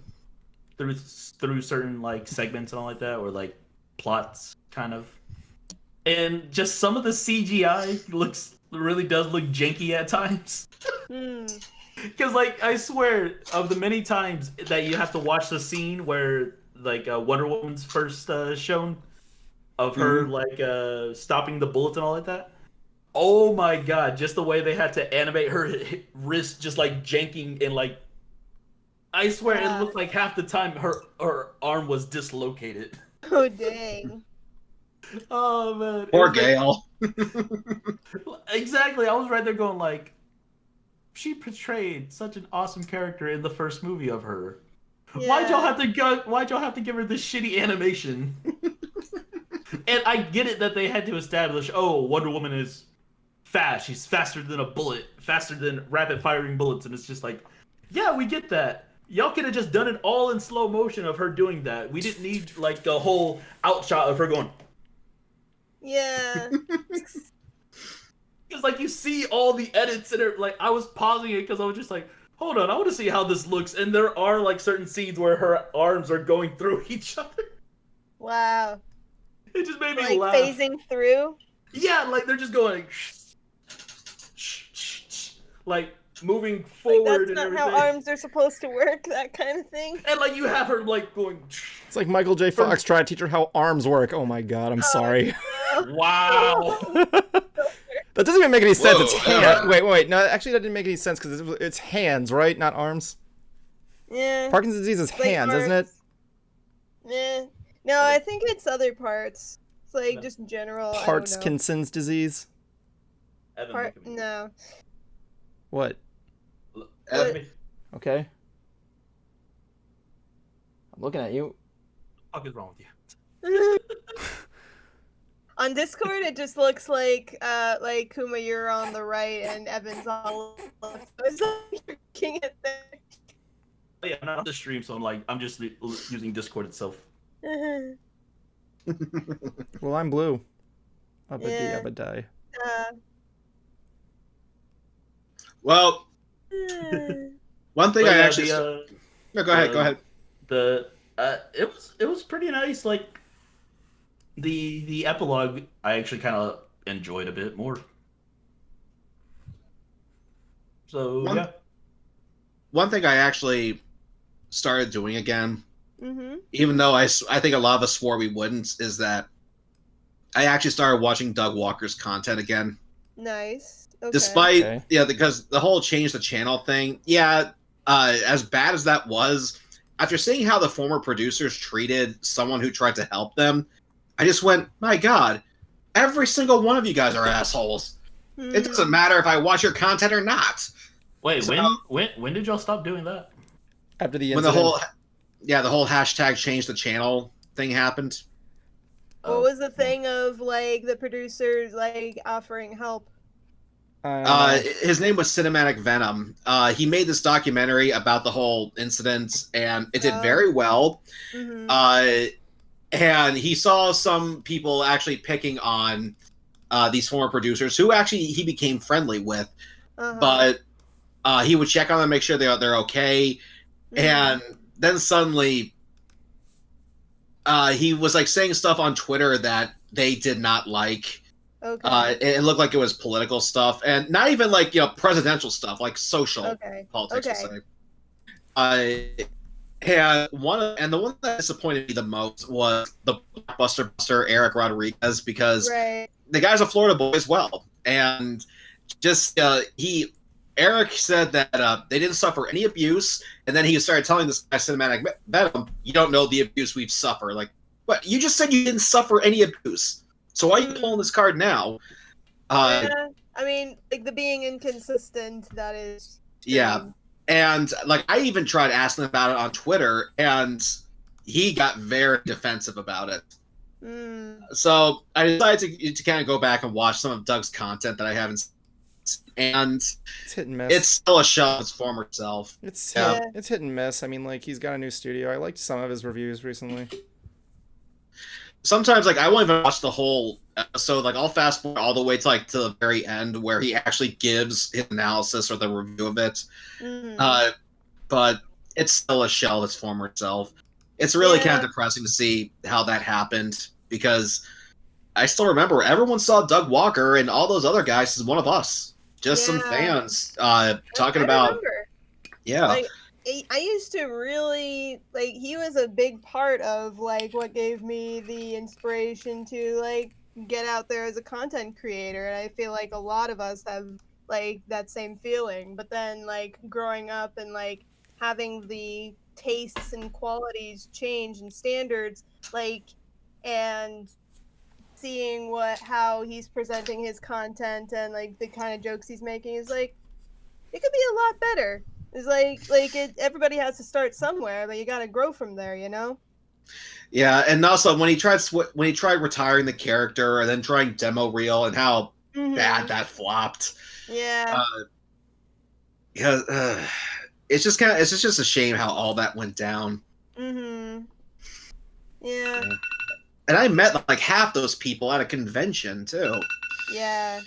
like segments and all like that, or like plots kind of, and just some of the CGI really does look janky at times. Because like I swear, of the many times that you have to watch the scene where like Wonder Woman's first shown of her like stopping the bullets and all like that. Oh my god, just the way they had to animate her wrist just like janking and like I swear it looked like half the time her arm was dislocated. Oh dang. Oh man. Poor Gale. Exactly. I was right there going like, she portrayed such an awesome character in the first movie of her. Yeah. Why'd y'all have to give her this shitty animation? And I get it that they had to establish, Wonder Woman is fast. She's faster than a bullet, faster than rapid firing bullets, and it's just like, yeah, we get that. Y'all could have just done it all in slow motion of her doing that. We didn't need like the whole outshot of her going. Yeah. Because like you see all the edits and like I was pausing it because I was just like, hold on, I want to see how this looks. And there are like certain scenes where her arms are going through each other. Wow. It just made me laugh. Phasing through. Yeah, like they're just going like moving forward. Like, that's not how arms are supposed to work. That kind of thing. And like you have her like going. It's like Michael J. Fox trying to teach her how arms work. Oh my god, I'm sorry. Wow. That doesn't even make any sense. Whoa. It's hands. Wait. No, actually, that didn't make any sense because it's hands, right? Not arms. Yeah. Parkinson's disease is hands, arms. Isn't it? Yeah. No, I think it's other parts. It's like just general. Parkinson's disease. No. What? Okay. I'm looking at you. What the fuck is wrong with you? On Discord, it just looks like Kuma, you're on the right, and Evan's on the left. So it's like you're king it there. Oh, yeah, I'm not on the stream, so I'm just using Discord itself. Well, I'm blue. Abadai. Well, one thing I actually. No, go ahead. It was pretty nice. Like the epilogue, I actually kind of enjoyed a bit more. So one thing I actually started doing again, even though I think a lot of us swore we wouldn't, is that I actually started watching Doug Walker's content again. Nice. Okay. Despite because the whole change the channel thing, as bad as that was, after seeing how the former producers treated someone who tried to help them, I just went, my God, every single one of you guys are assholes. It doesn't matter if I watch your content or not. Wait, when did y'all stop doing that? After the incident. When the whole hashtag change the channel thing happened. What was the thing of like the producers like offering help? His name was Cinematic Venom. He made this documentary about the whole incident, and it did very well. And he saw some people actually picking on these former producers, who actually he became friendly with. But he would check on them, make sure they're okay, and then suddenly he was like saying stuff on Twitter that they did not like. Okay. It looked like it was political stuff, and not even like presidential stuff, like social politics. Okay. And the one that disappointed me the most was the Blockbuster Eric Rodriguez, because the guy's a Florida boy as well, and just Eric said that they didn't suffer any abuse, and then he started telling this guy Cinematic Venom, "You don't know the abuse we've suffered." Like, what? You just said you didn't suffer any abuse. So why are you pulling this card now? I mean, like the being inconsistent, that is true. Yeah. And like I even tried asking about it on Twitter, and he got very defensive about it. So I decided to kind of go back and watch some of Doug's content that I haven't seen, and it's hit and miss. It's still a shell of its former self. It's hit and miss. I mean, like he's got a new studio. I liked some of his reviews recently. Sometimes like I won't even watch the whole episode. Like I'll fast forward all the way to like to the very end where he actually gives his analysis or the review of it. But it's still a shell of its former self. It's really kind of depressing to see how that happened, because I still remember everyone saw Doug Walker and all those other guys as one of us, just some fans talking about. Like, I used to really like, he was a big part of like what gave me the inspiration to like get out there as a content creator, and I feel like a lot of us have like that same feeling. But then like growing up and like having the tastes and qualities change and standards, like, and seeing how he's presenting his content and like the kind of jokes he's making is like, it could be a lot better. It's everybody has to start somewhere, but you got to grow from there, you know? Yeah, and also when he tried retiring the character and then trying demo reel, and how bad that flopped. Yeah. Because it's just a shame how all that went down. Yeah. And I met like half those people at a convention too. Yeah.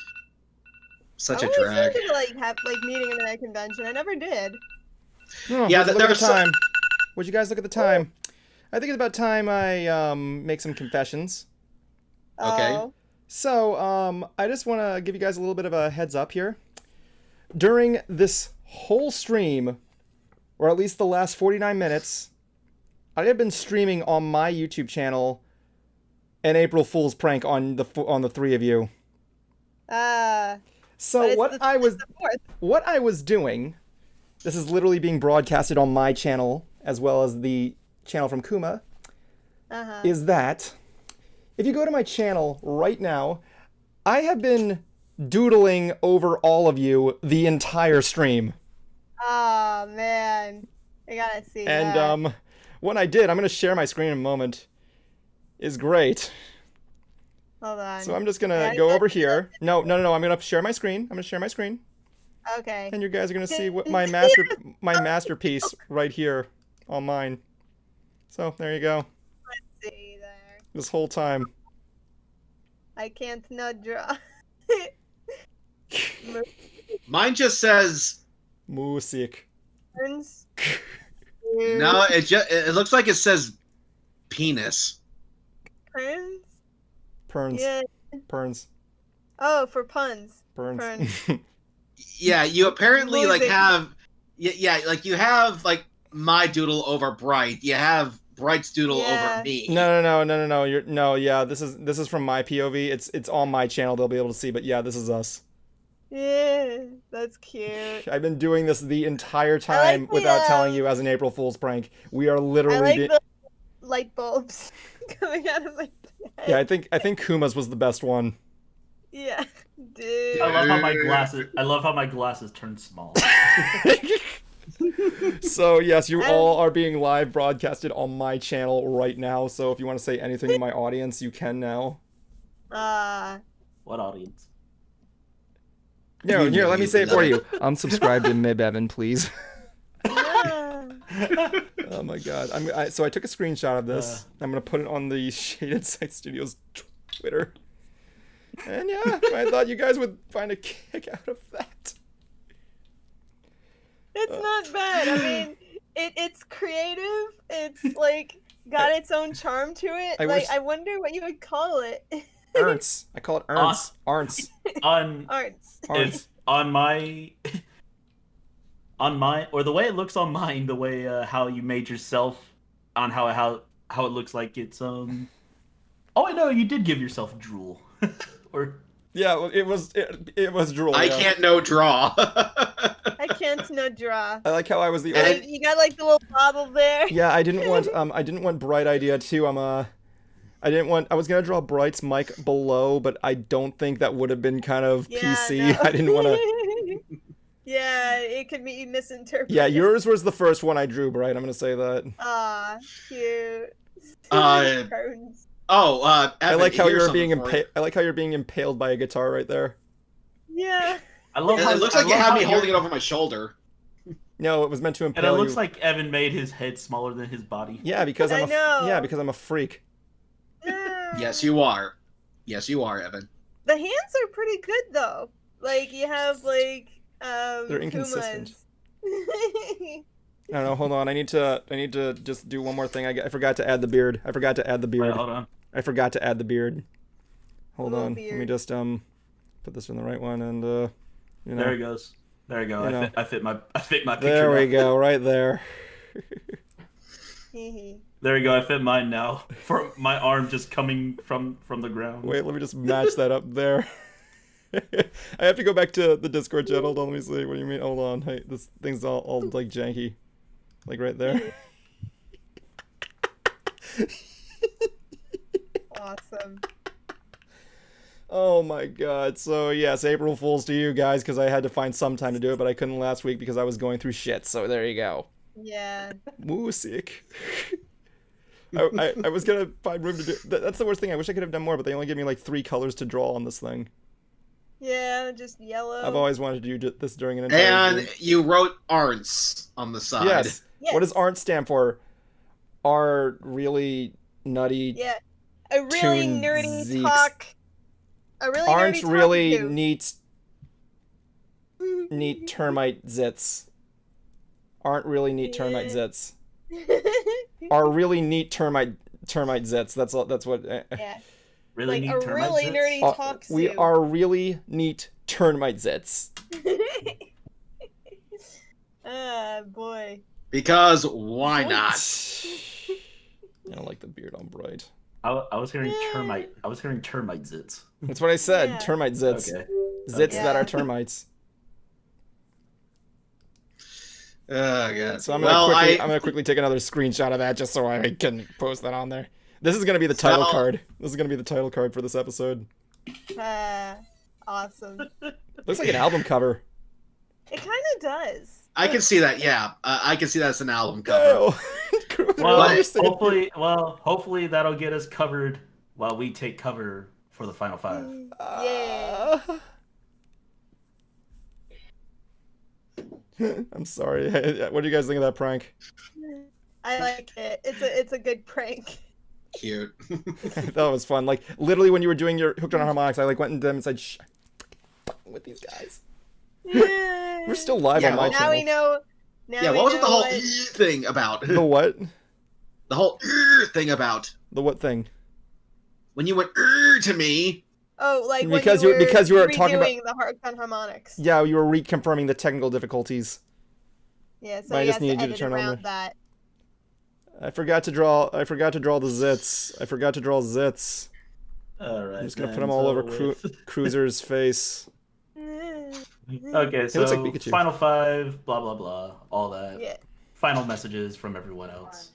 Such a drag. I always have meeting him at a convention. I never did. There was time. Would you guys look at the time? I think it's about time I make some confessions. Okay. So I just want to give you guys a little bit of a heads up here. During this whole stream, or at least the last 49 minutes, I have been streaming on my YouTube channel an April Fool's prank on the three of you. So what I was doing, this is literally being broadcasted on my channel as well as the channel from Kuma. is that if you go to my channel right now, I have been doodling over all of you the entire stream. Oh man, I gotta see and, that. And what I did, I'm gonna share my screen in a moment, is great. Hold on. So I'm just gonna go over here. No, I'm gonna share my screen. Okay. And you guys are gonna see what my masterpiece right here on mine. So there you go. Let's see there. This whole time. I can't not draw. Mine just says music. No, it looks like it says penis. Perns? Yeah. Perns. Oh, for puns. Perns. Yeah, you apparently like have like you have like my doodle over Bright. You have Bright's doodle over me. No. This is from my POV. It's on my channel. They'll be able to see. But yeah, this is us. Yeah, that's cute. I've been doing this the entire time without telling you as an April Fool's prank. We are literally. I like the light bulbs coming out of my head. Yeah, I think Kuma's was the best one. Yeah, dude. I love how my glasses turn small. So yes, you all are being live broadcasted on my channel right now. So if you want to say anything to my audience, you can now. What audience? No, here, let me say it for you. Unsubscribe to Mib-Evan, please. Oh my god. So I took a screenshot of this. I'm gonna put it on the Shaded Sight Studios Twitter. And yeah, I thought you guys would find a kick out of that. It's not bad. I mean, it's creative. It's like got its own charm to it. I wonder what you would call it. Ernst. I call it Ernst. Ernst. Ernst. On my or the way it looks on mine, the way how you made yourself on how it looks like it's Oh, I know you did give yourself drool. Or yeah, well, it was drool. I can't no draw. I can't no draw. I like how I was the only... You got like the little bobble there. Yeah, I didn't want Bright idea too. I was gonna draw Bright's mic below, but I don't think that would have been kind of PC. No. I didn't want to. Yeah, it could be misinterpreted. Yeah, yours was the first one I drew, Bright. I'm gonna say that. Aw, cute. Evan, I like how you're being impaled by a guitar right there. Yeah. I love how it looks like you have me holding it over my shoulder. No, it was meant to impale you. And it looks like Evan made his head smaller than his body. Yeah, because I'm a freak. Yes, you are. Yes, you are, Evan. The hands are pretty good though. Like you have like they're inconsistent. No, hold on. I need to just do one more thing. I forgot to add the beard. Wait, hold on. I forgot to add the beard. Hold on. Beard. Let me just put this in the right one and you know. There he goes. There you go. I fit my picture. There we go, right there. There you go. I fit mine now. For my arm just coming from the ground. Wait, let me just match that up there. I have to go back to the Discord channel. Hold on, let me see. What do you mean? Hold on. Hey, this thing's all like janky. Like right there. Awesome. Oh my god. So yes, April Fools to you guys, because I had to find some time to do it, but I couldn't last week because I was going through shit. So there you go. Yeah. Music. I was gonna find room to do. That's the worst thing. I wish I could have done more, but they only give me like 3 colors to draw on this thing. Yeah, just yellow. I've always wanted to do this during an entire And game. you wrote Arns on the side. Yes. What does Arnt stand for? Are really nutty. Yeah. A really nerdy Zeeks. talk. A really Aren't nerdy really talk neat termite zits. Aren't really neat termite zits. Are really neat termite zits. That's what. Yeah. Really like neat a termite really zits? nerdy talk. We are really neat termite zits. Boy. Because why not? I don't like the beard on Bright. I was hearing termite. I was hearing termite zits. That's what I said. Yeah. Termite zits. Okay. Zits Yeah. that are termites. Oh god. So I'm gonna quickly take another screenshot of that just so I can post that on there. This is gonna be the title card. This is gonna be the title card for this episode. Awesome. Looks like an album cover. It kind of does. I can see that. Yeah, I can see that as an album cover. Hopefully that'll get us covered while we take cover for the final 5. Yeah. I'm sorry. What do you guys think of that prank? I like it. It's a good prank. Cute. That was fun. Like literally, when you were doing your hooked on harmonics, I like went into them and said, "Shh, with these guys." We're still live on my channel. Now we know. What was it the whole thing about? The what? The whole thing about. The what thing? When you went to me. Oh, like because when you were talking about the hooked on harmonics. Yeah, you were reconfirming the technical difficulties. Yeah, so I just needed you to turn on that. I forgot to draw the zits. I forgot to draw zits. Alright. I'm just gonna put them all over Cruiser's face. Okay, so like final 5, blah blah blah, all that. Yeah. Final messages from everyone else.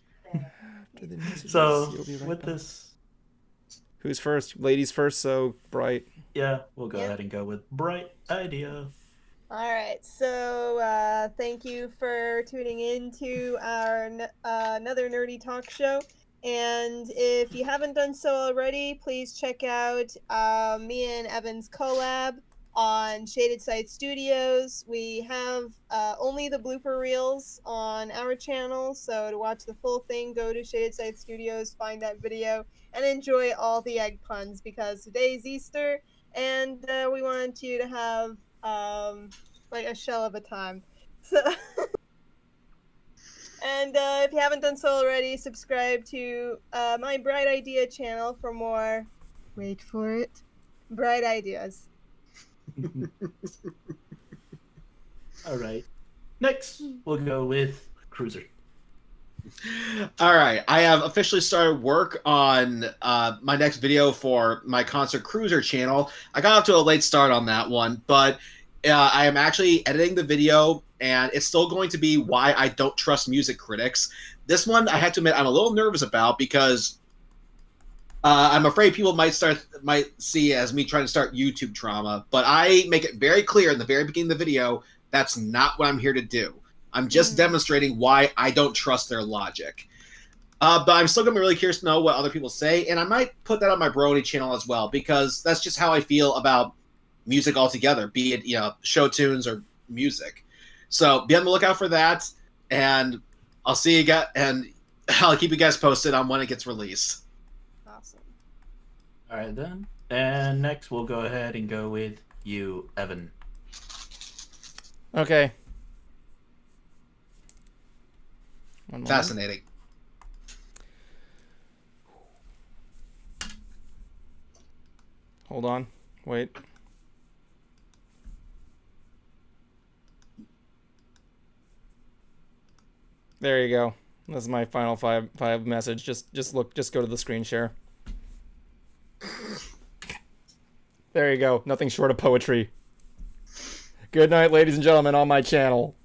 So with this, who's first? Ladies first. So Bright. Yeah, we'll go ahead and go with Bright Idea. All right, so thank you for tuning in to our another Nerdy Talk show. And if you haven't done so already, please check out me and Evan's collab on Shaded Side Studios. We have only the blooper reels on our channel, so to watch the full thing, go to Shaded Side Studios, find that video, and enjoy all the egg puns, because today's Easter, and we wanted you to have like a shell of a time. So and if you haven't done so already, subscribe to my Bright Idea channel for more, wait for it, bright ideas. All right, next we'll go with Cruiser. All right, I have officially started work on my next video for my Concert Cruiser channel. I got off to a late start on that one, but I am actually editing the video, and it's still going to be why I don't trust music critics. This one, I have to admit, I'm a little nervous about, because I'm afraid people might see it as me trying to start YouTube drama, but I make it very clear in the very beginning of the video that's not what I'm here to do. I'm just demonstrating why I don't trust their logic. But I'm still going to be really curious to know what other people say, and I might put that on my Brony channel as well, because that's just how I feel about music altogether, be it show tunes or music. So be on the lookout for that, and I'll see you guys, and I'll keep you guys posted on when it gets released. Awesome. All right then, and next we'll go ahead and go with you, Evan. Okay. Fascinating. Hold on. Wait. There you go. This is my final five message. Just go to the screen share. There you go. Nothing short of poetry. Good night, ladies and gentlemen, on my channel.